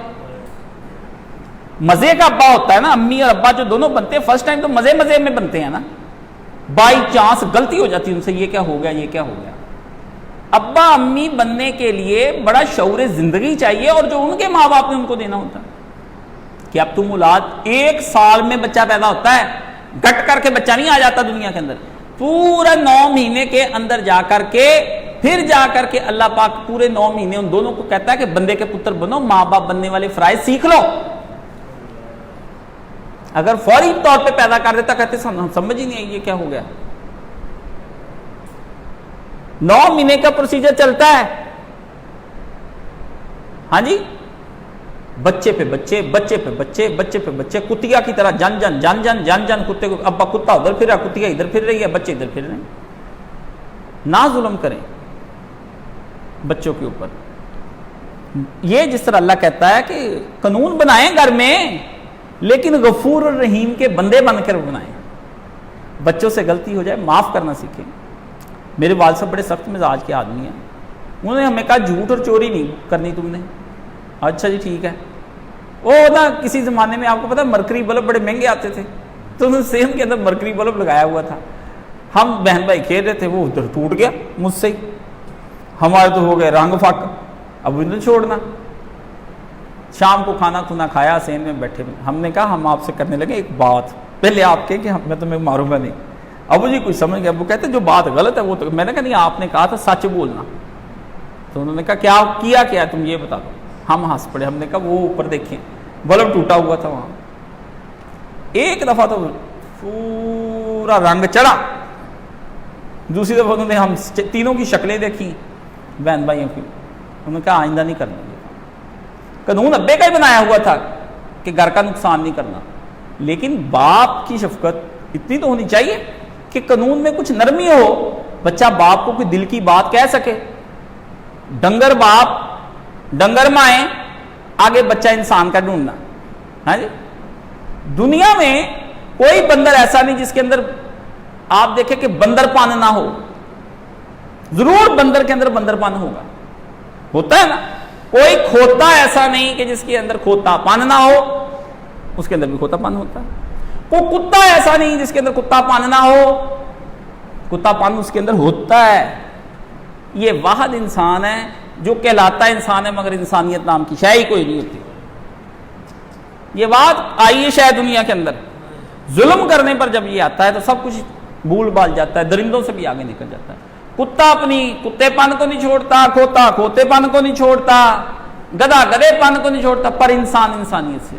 مزے کا ابا ہوتا ہے نا, امی اور ابا جو دونوں بنتے ہیں فرسٹ ٹائم تو مزے میں بنتے ہیں نا, بائی چانس غلطی ہو جاتی ہے ان سے, یہ کیا ہو گیا یہ کیا ہو گیا. ابا امی بننے کے لیے بڑا شعور زندگی چاہیے, اور جو ان کے ماں باپ نے ان کو دینا ہوتا ہے کہ اب تم اولاد 1 سال میں بچہ پیدا ہوتا ہے, گٹ کر کے بچہ نہیں آ جاتا دنیا کے اندر, پورا 9 مہینے کے اندر جا کر کے پھر جا کر کے اللہ پاک پورے 9 مہینے ان دونوں کو کہتا ہے کہ بندے کے پتر بنو, ماں باپ بننے والے فرائض سیکھ لو. اگر فوری طور پہ پیدا کر دیتا کہتے سمجھ ہی نہیں آئی یہ کیا ہو گیا. 9 مہینے کا پروسیجر چلتا ہے. ہاں جی, بچے پہ بچے, بچے پہ بچے, بچے پہ بچے, کتیا کی طرح جن جن جن جن جن جن, کتے کو ابا کتا ادھر پھر رہا, کتیا ادھر پھر رہی ہے, بچے ادھر پھر رہے ہیں. نہ ظلم کریں بچوں کے اوپر. یہ جس طرح اللہ کہتا ہے کہ قانون بنائیں گھر میں, لیکن غفور اور رحیم کے بندے بن کر بنائیں. بچوں سے غلطی ہو جائے معاف کرنا سیکھیں. میرے والد صاحب بڑے سخت مزاج کے آدمی ہیں. انہوں نے ہمیں کہا جھوٹ اور چوری نہیں کرنی تم نے. اچھا جی ٹھیک ہے. وہ نا کسی زمانے میں آپ کو پتا مرکری بلب بڑے مہنگے آتے تھے, تو انہوں نے سیم کے اندر مرکری بلب لگایا ہوا تھا. ہم بہن بھائی کھیل رہے تھے, وہ ادھر ٹوٹ گیا مجھ سے ہی. ہمارے تو ہو گئے رنگ فک, اب انہیں چھوڑنا. شام کو کھانا کھانا کھایا, سین میں بیٹھے. ہم نے کہا ہم آپ سے کرنے لگے ایک بات, پہلے آپ کہیں کہ میں تمہیں ماروں گا نہیں. ابو جی کچھ سمجھ گیا, ابو کہتے جو بات غلط ہے وہ تو, میں نے کہا نہیں آپ نے کہا تھا سچ بولنا. تو انہوں نے کہا کیا کیا تم یہ بتا دو. ہم ہنس پڑے. ہم نے کہا وہ اوپر دیکھیں بلب ٹوٹا ہوا تھا وہاں. ایک دفعہ تو پورا رنگ چڑھا, دوسری دفعہ انہوں نے ہم تینوں کی شکلیں دیکھی بہن بھائیوں کی. انہوں نے کہا آئندہ نہیں کرنا. قانون ابے کا ہی بنایا ہوا تھا کہ گھر کا نقصان نہیں کرنا, لیکن باپ کی شفقت اتنی تو ہونی چاہیے کہ قانون میں کچھ نرمی ہو, بچہ باپ کو کوئی دل کی بات کہہ سکے. ڈنگر باپ ڈنگر مائیں, آگے بچہ انسان کا ڈھونڈنا. ہاں جی, دنیا میں کوئی بندر ایسا نہیں جس کے اندر آپ دیکھیں کہ بندر پن نہ ہو. ضرور بندر کے اندر بندر پن ہوگا, ہوتا ہے نا. کوئی کھوتا ایسا نہیں کہ جس کے اندر کھوتا پن نہ ہو, اس کے اندر بھی کھوتا پن ہوتا ہے. کوئی کتا ایسا نہیں جس کے اندر کتا پن نہ ہو, کتا پن اس کے اندر ہوتا ہے. یہ واحد انسان ہے جو کہلاتا انسان ہے, مگر انسانیت نام کی شے ہی کوئی نہیں ہوتی. یہ بات آئی ہے شاید دنیا کے اندر. ظلم کرنے پر جب یہ آتا ہے تو سب کچھ بھول بھال جاتا ہے, درندوں سے بھی آگے نکل جاتا ہے. کتا اپنی کتے پن کو نہیں چھوڑتا, کھوتا کھوتے پن کو نہیں چھوڑتا, گدھا گدھے پن کو نہیں چھوڑتا, پر انسان انسانیت سے.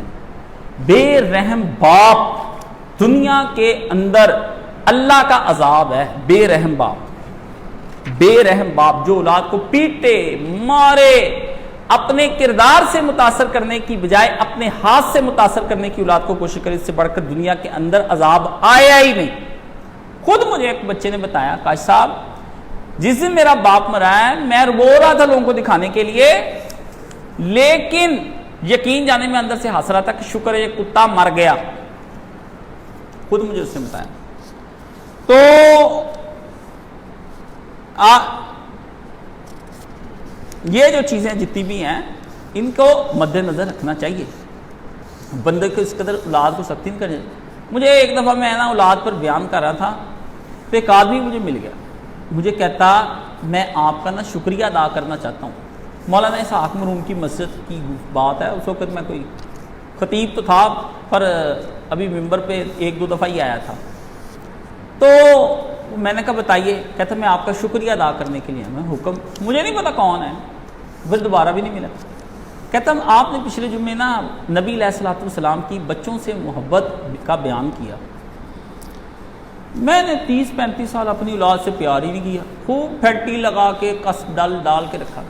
بے رحم باپ دنیا کے اندر اللہ کا عذاب ہے. بے رحم باپ, بے رحم باپ جو اولاد کو پیٹے مارے, اپنے کردار سے متاثر کرنے کی بجائے اپنے ہاتھ سے متاثر کرنے کی اولاد کو کوشش کرے, اس سے بڑھ کر دنیا کے اندر عذاب آیا ہی نہیں. خود مجھے ایک بچے نے بتایا, کاش صاحب جس دن میرا باپ مرا ہے میں رو رہا تھا لوگوں کو دکھانے کے لیے, لیکن یقین جانے میں اندر سے ہنس رہا تھا کہ شکر ہے یہ کتا مر گیا. خود مجھے اس نے بتایا. تو یہ جو چیزیں جتنی بھی ہیں ان کو مد نظر رکھنا چاہیے. بندے کو اس قدر اولاد کو سختی نہیں کرنی. مجھے ایک دفعہ میں نا اولاد پر بیان کر رہا تھا, تو ایک آدمی مجھے مل گیا, مجھے کہتا میں آپ کا نا شکریہ ادا کرنا چاہتا ہوں. مولانا اسحاق مرحوم کی مسجد کی بات ہے, اس وقت میں کوئی خطیب تو تھا پر ابھی ممبر پہ 1-2 دفعہ ہی آیا تھا. تو میں نے کہا بتائیے. کہتا میں آپ کا شکریہ ادا کرنے کے لیے. میں حکم, مجھے نہیں پتا کون ہے, پھر دوبارہ بھی نہیں ملا. کہتا آپ نے پچھلے جمعے نا نبی علیہ الصلوۃ والسلام کی بچوں سے محبت کا بیان کیا. میں نے 30-35 سال اپنی اولاد سے پیار ہی نہیں کیا, خوب پھیٹی لگا کے کس ڈال کے رکھا.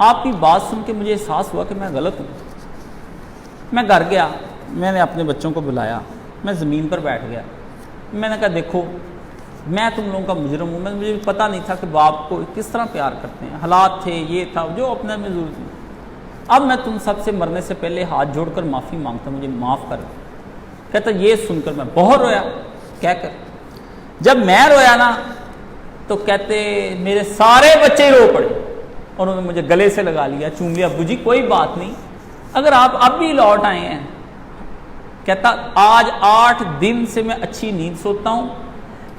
آپ کی بات سن کے مجھے احساس ہوا کہ میں غلط ہوں. میں گھر گیا, میں نے اپنے بچوں کو بلایا, میں زمین پر بیٹھ گیا. میں نے کہا دیکھو میں تم لوگوں کا مجرم ہوں, مجھے پتہ نہیں تھا کہ باپ کو کس طرح پیار کرتے ہیں, حالات تھے, یہ تھا جو اپنے میں ضرورت تھی. اب میں تم سب سے مرنے سے پہلے ہاتھ جوڑ کر معافی مانگتا ہوں, مجھے معاف کر. کہتا یہ سن کر میں بہت رویا. کہہ کر جب میں رویا نا تو کہتے میرے سارے بچے ہی رو پڑے, اور انہوں نے مجھے گلے سے لگا لیا, چوم لیا. ابو جی کوئی بات نہیں, اگر آپ اب بھی لوٹ آئے ہیں. کہتا آج 8 دن سے میں اچھی نیند سوتا ہوں,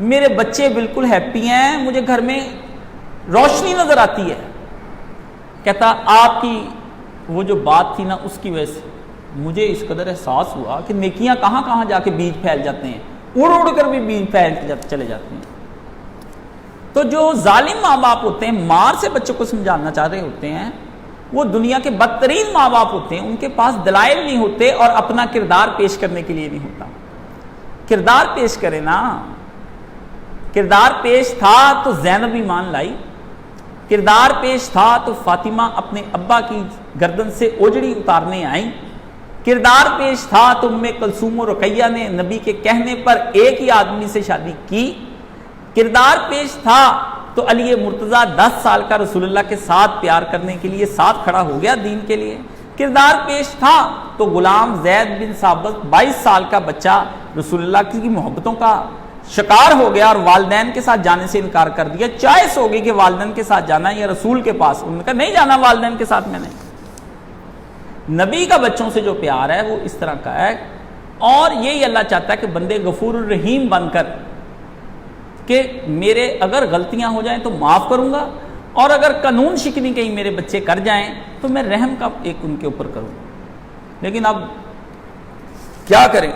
میرے بچے بالکل ہیپی ہیں, مجھے گھر میں روشنی نظر آتی ہے. کہتا آپ کی وہ جو بات تھی نا اس کی وجہ سے مجھے اس قدر احساس ہوا کہ نیکیاں کہاں کہاں جا کے بیج پھیل جاتے ہیں, اڑ اڑ کر بھی بیج پھیل چلے جاتے ہیں. تو جو ظالم ماں باپ ہوتے ہیں, مار سے بچوں کو سمجھانا چاہ رہے ہوتے ہیں, وہ دنیا کے بدترین ماں باپ ہوتے ہیں، ان کے پاس دلائل نہیں ہوتے اور اپنا کردار پیش کرنے کے لیے نہیں ہوتا۔ کردار پیش کرے نا، کردار پیش تھا تو زینب ایمان لائی، کردار پیش تھا تو فاطمہ اپنے ابا کی گردن سے اوجڑی اتارنے آئیں، کردار پیش تھا تو ام کلثوم و رقیہ نے نبی کے کہنے پر ایک ہی آدمی سے شادی کی، کردار پیش تھا تو علی مرتضیٰ 10 سال کا رسول اللہ کے ساتھ پیار کرنے کے لیے ساتھ کھڑا ہو گیا دین کے لیے، کردار پیش تھا تو غلام زید بن ثابت 22 سال کا بچہ رسول اللہ کی محبتوں کا شکار ہو گیا اور والدین کے ساتھ جانے سے انکار کر دیا۔ چوائس ہو گئی کہ والدین کے ساتھ جانا ہے یا رسول کے پاس، انہوں نے کہا نہیں جانا والدین کے ساتھ میں نے۔ نبی کا بچوں سے جو پیار ہے وہ اس طرح کا ہے، اور یہی اللہ چاہتا ہے کہ بندے غفور الرحیم بن کر کہ میرے اگر غلطیاں ہو جائیں تو معاف کروں گا، اور اگر قانون شکنی کہیں میرے بچے کر جائیں تو میں رحم کا ایک ان کے اوپر کروں گا۔ لیکن اب کیا کریں؟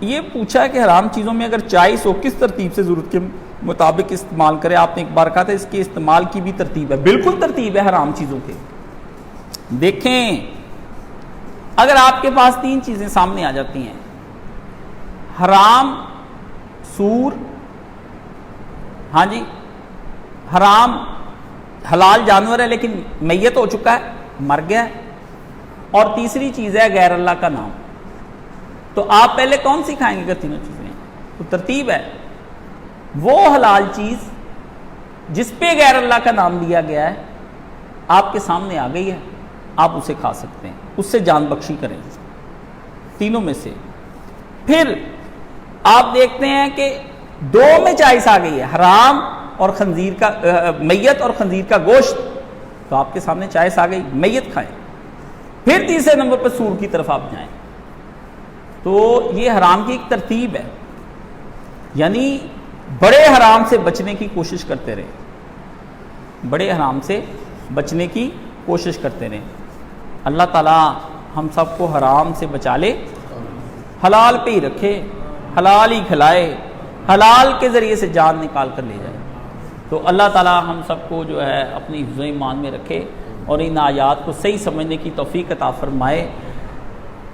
یہ پوچھا ہے کہ حرام چیزوں میں اگر چائس ہو کس ترتیب سے ضرورت کے مطابق استعمال کرے۔ آپ نے ایک بار کہا تھا اس کے استعمال کی بھی ترتیب ہے، بالکل ترتیب ہے حرام چیزوں کے۔ دیکھیں اگر آپ کے پاس 3 چیزیں سامنے آ جاتی ہیں، حرام سور، ہاں جی حرام حلال جانور ہے لیکن میت ہو چکا ہے، مر گیا ہے، اور تیسری چیز ہے غیر اللہ کا نام، تو آپ پہلے کون سی کھائیں گے اگر تینوں چیزیں؟ تو ترتیب ہے وہ حلال چیز جس پہ غیر اللہ کا نام لیا گیا ہے آپ کے سامنے آ گئی ہے، آپ اسے کھا سکتے ہیں، اس سے جان بخشی کریں تینوں میں سے۔ پھر آپ دیکھتے ہیں کہ 2 میں چائس آ گئی ہے، حرام اور خنزیر کا میت اور خنزیر کا گوشت، تو آپ کے سامنے چائس آ گئی، میت کھائیں۔ پھر تیسرے نمبر پر سور کی طرف آپ جائیں، تو یہ حرام کی ایک ترتیب ہے، یعنی بڑے حرام سے بچنے کی کوشش کرتے رہیں، بڑے حرام سے بچنے کی کوشش کرتے رہیں۔ اللہ تعالیٰ ہم سب کو حرام سے بچا لے، حلال پہ ہی رکھے، حلال ہی کھلائے، حلال کے ذریعے سے جان نکال کر لے جائے۔ تو اللہ تعالیٰ ہم سب کو جو ہے اپنی حفظ و ایمان میں رکھے اور ان آیات کو صحیح سمجھنے کی توفیق عطا فرمائے۔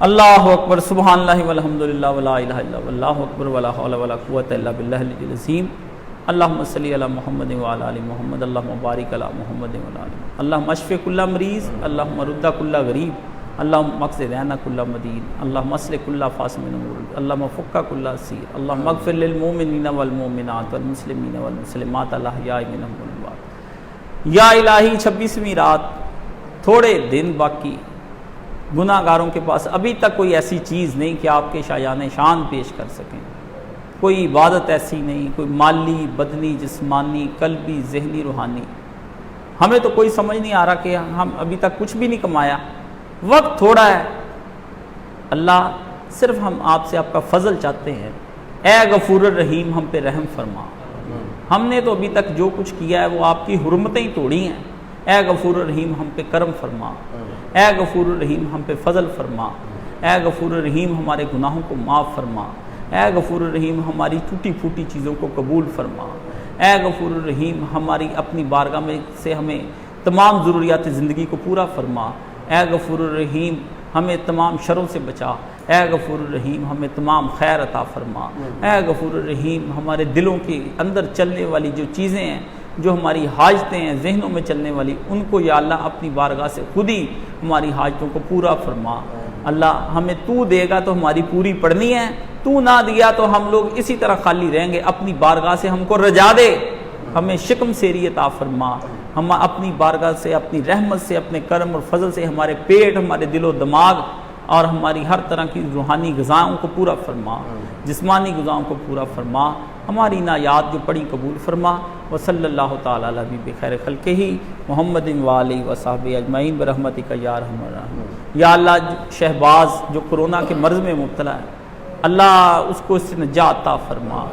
اللہ اکبر، سبحان اللہ والحمد للہ ولا الہ الا اللہ اکبر ولا حول ولا قوۃ الا باللہ العلی العظیم۔ اللہم صلی علی محمد وعلی آل محمد، اللہم بارک علی محمد وعلی آل محمد، اللہم اشف کل مریض، اللہم رد کل غریب، اللہم مقصد عنا کل مدین، اللہم اسلح کل فاسم نور، اللہم فک کل اسیر، اللہم اغفر للمؤمنین والمؤمنات والمسلمین والمسلمات الاحیاء منہم والاموات۔ یا الہی 26ویں رات، تھوڑے دن باقی، گناہ گاروں کے پاس ابھی تک کوئی ایسی چیز نہیں کہ آپ کے شایان شان پیش کر سکیں، کوئی عبادت ایسی نہیں، کوئی مالی بدنی جسمانی قلبی ذہنی روحانی، ہمیں تو کوئی سمجھ نہیں آ رہا کہ ہم ابھی تک کچھ بھی نہیں کمایا، وقت تھوڑا ہے۔ اللہ صرف ہم آپ سے آپ کا فضل چاہتے ہیں، اے غفور الرحیم ہم پہ رحم فرما، ہم نے تو ابھی تک جو کچھ کیا ہے وہ آپ کی حرمتیں ہی توڑی ہیں، اے غفور الرحیم ہم پہ کرم فرما، اے غفور الرحیم ہم پہ فضل فرما، اے غفور الرحیم ہمارے گناہوں کو معاف فرما، اے غفور الرحیم ہماری ٹوٹی پھوٹی چیزوں کو قبول فرما، اے غفور الرحیم ہماری اپنی بارگاہ میں سے ہمیں تمام ضروریات زندگی کو پورا فرما، اے غفور الرحیم ہمیں تمام شروں سے بچا، اے غفور الرحیم ہمیں تمام خیر عطا فرما، اے غفور الرحیم ہمارے دلوں کے اندر چلنے والی جو چیزیں ہیں، جو ہماری حاجتیں ہیں ذہنوں میں چلنے والی، ان کو یا اللہ اپنی بارگاہ سے خود ہی ہماری حاجتوں کو پورا فرما۔ اللہ ہمیں تو دے گا تو ہماری پوری پڑنی ہے، تو نہ دیا تو ہم لوگ اسی طرح خالی رہیں گے، اپنی بارگاہ سے ہم کو رجا دے، ہمیں شکم سیری عطا فرما، ہم اپنی بارگاہ سے اپنی رحمت سے اپنے کرم اور فضل سے ہمارے پیٹ ہمارے دل و دماغ اور ہماری ہر طرح کی روحانی غذاؤں کو پورا فرما، جسمانی غذاؤں کو پورا فرما، ہماری نایات جو پڑھی قبول فرما۔ وصلی اللہ تعالیٰ علیہ نبی خیر خلقہ محمد وآلہ وصحبہ اجمعین برحمتک یا ارحم الراحمین۔ یا اللہ شہباز جو کرونا کے مرض میں مبتلا ہے، اللہ اس کو اس سے نجات عطا فرما،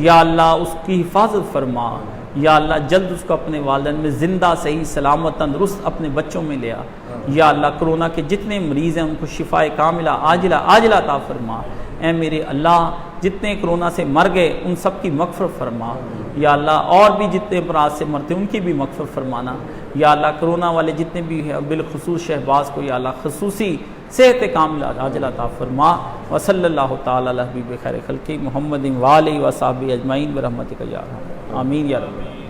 یا اللہ اس کی حفاظت فرما، یا اللہ جلد اس کو اپنے والدین میں زندہ صحیح سلامت تندرست اپنے بچوں میں لیا، یا اللہ کرونا کے جتنے مریض ہیں ان کو شفاء کاملہ عاجلہ عطا فرما۔ اے میرے اللہ جتنے کرونا سے مر گئے ان سب کی مغفرت فرما، یا اللہ اور بھی جتنے امراض سے مرتے ان کی بھی مغفرت فرمانا۔ یا اللہ کرونا والے جتنے بھی ہیں بالخصوص شہباز کو یا اللہ خصوصی صحت کاملہ عاجلہ عطا فرما، وصلی اللہ تعالی علی حبیب خیر خلق محمد و آلہ و صحبہ اجمعین برحمتک یا ارحم آمین یا رب العالمین۔